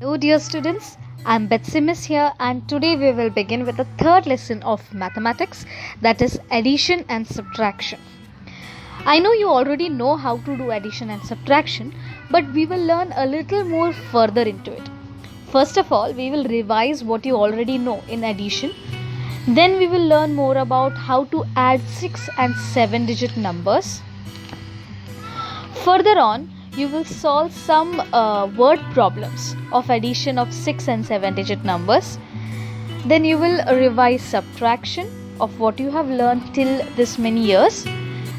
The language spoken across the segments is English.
Hello, dear students. I'm Betsy Miss here, and today we will begin with the third lesson of mathematics, that is addition and subtraction. I know you already know how to do addition and subtraction, but we will learn a little more further into it. First of all, we will revise what you already know in addition. Then we will learn more about how to add 6 and 7 digit numbers. Further on, you will solve some word problems of addition of 6 and 7 digit numbers. Then you will revise subtraction of what you have learned till this many years,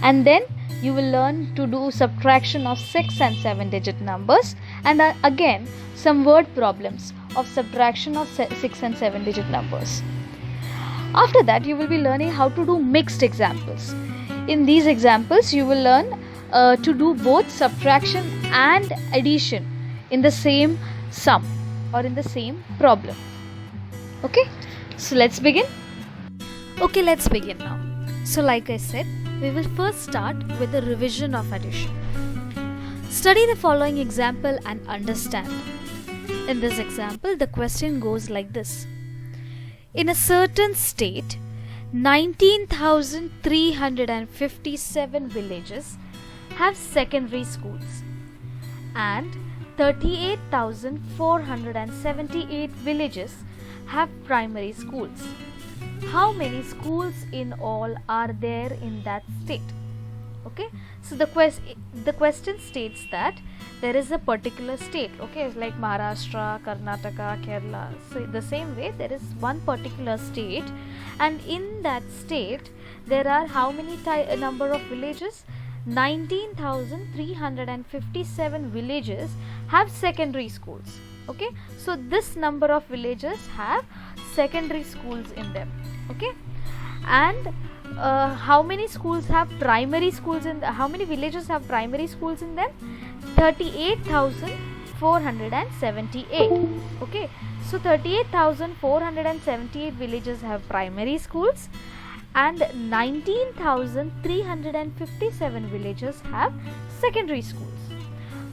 and then you will learn to do subtraction of 6 and 7 digit numbers, and again some word problems of subtraction of 6 and 7 digit numbers. After that, you will be learning how to do mixed examples. In these examples, you will learn to do both subtraction and addition in the same sum or in the same problem. Okay, so let's begin. Okay, let's begin now. So like I said, we will first start with the revision of addition. Study the following example and understand. In this example, the question goes like this. In a certain state, 19,357 villages have secondary schools and 38,478 villages have primary schools. How many schools in all are there in that state? Okay, so the question states that there is a particular state, okay, it's like Maharashtra, Karnataka, Kerala. So the same way, there is one particular state, and in that state there are how many number of villages? 19,357 villages have secondary schools. Okay, so this number of villages have secondary schools in them. Okay, and how many schools have primary schools in how many villages have primary schools in them? 38,478. Okay, so 38,478 villages have primary schools and 19,357 villages have secondary schools.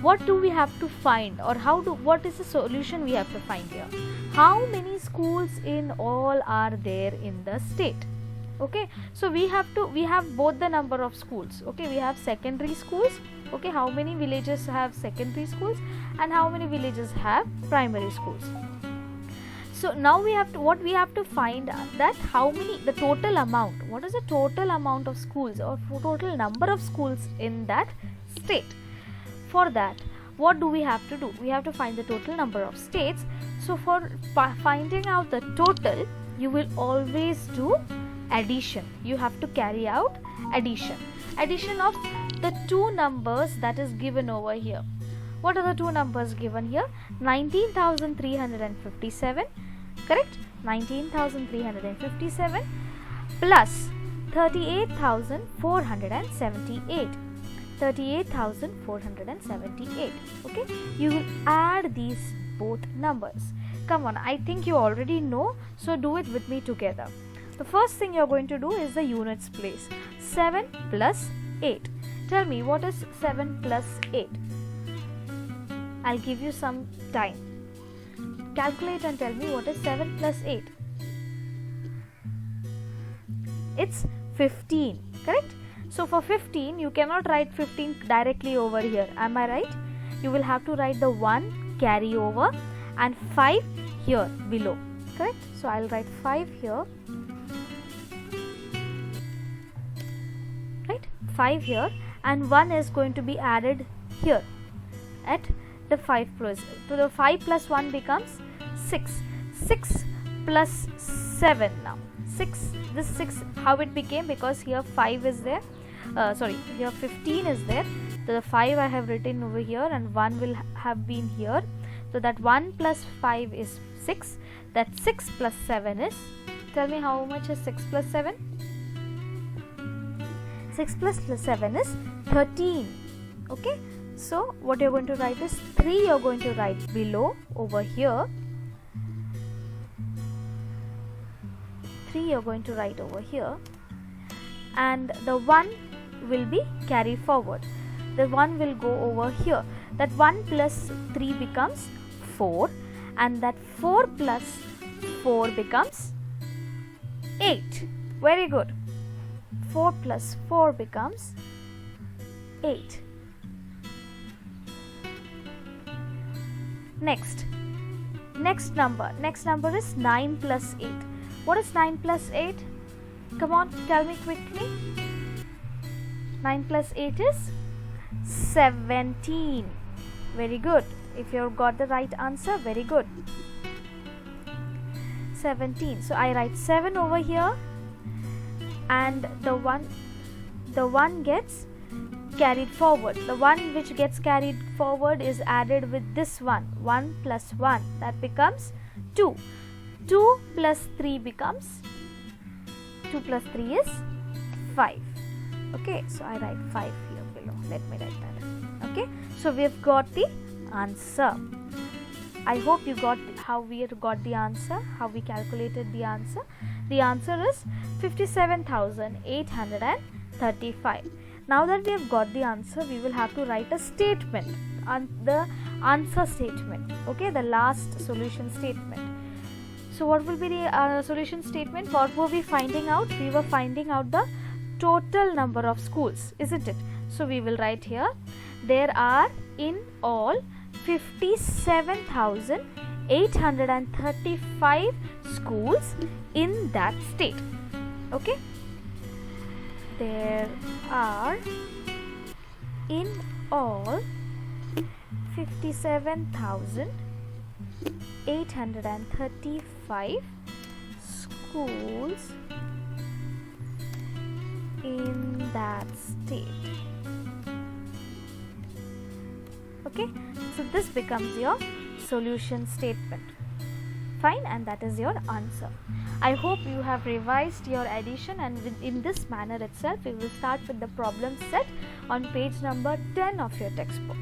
What do we have to find, or what is the solution we have to find here? How many schools in all are there in the state? Okay, so we have both the number of schools. Okay, we have secondary schools. Okay, how many villages have secondary schools and how many villages have primary schools? So now we have to find that how many, the total amount, what is the total amount of schools or total number of schools in that state. For that, what do we have to do? We have to find the total number of states. So for finding out the total, you will always do addition. You have to carry out addition of the two numbers that is given over here. What are the two numbers given here? 19,357, correct? 19,357 plus 38,478. 38,478. Okay, you will add these both numbers. Come on, I think you already know, so do it with me together. The first thing you are going to do is the units place. 7 plus 8. Tell me, what is 7 plus 8? I'll give you some time. Calculate and tell me what is 7 plus 8. It's 15, correct? So for 15, you cannot write 15 directly over here. Am I right? You will have to write the 1 carry over and 5 here below, correct? So I'll write 5 here. Right? 5 here, and 1 is going to be added here at the 5 plus. So the 5 plus 1 becomes 6. 6 plus 7 now. 6, this 6, how it became? Because here 5 is there. Here 15 is there. So the 5 I have written over here and 1 will have been here. So that 1 plus 5 is 6. That 6 plus 7 is, tell me how much is 6 plus 7? 6 plus 7 is 13. Okay, so what you're going to write is 3 you're going to write below over here. 3 you're going to write over here, and the 1 will be carried forward. The 1 will go over here. That 1 plus 3 becomes 4, and that 4 plus 4 becomes 8. Very good. 4 plus 4 becomes 8. Next number is 9 plus 8. What is 9 plus 8? Come on, tell me quickly. 9 plus 8 is 17. Very good. If you have got the right answer, very good. 17. So I write 7 over here, and the one gets carried forward. The one which gets carried forward is added with this one. 1 plus 1, that becomes 2. 2 plus 3 becomes 2 plus 3 is 5. Okay, so I write 5 here below. Let me write that. Okay, so we have got the answer. I hope you got how we got the answer, how we calculated the answer. The answer is 57,835. Now that we have got the answer, we will have to write a statement, the answer statement. Okay, the last solution statement. So what will be the solution statement? What were we finding out? We were finding out the total number of schools, isn't it? So we will write here, there are in all 57,835 schools in that state. Okay, there are in all 57,835 schools in that state. Okay, so this becomes your solution statement. Fine, and that is your answer. I hope you have revised your addition, and in this manner itself we will start with the problem set on page number 10 of your textbook.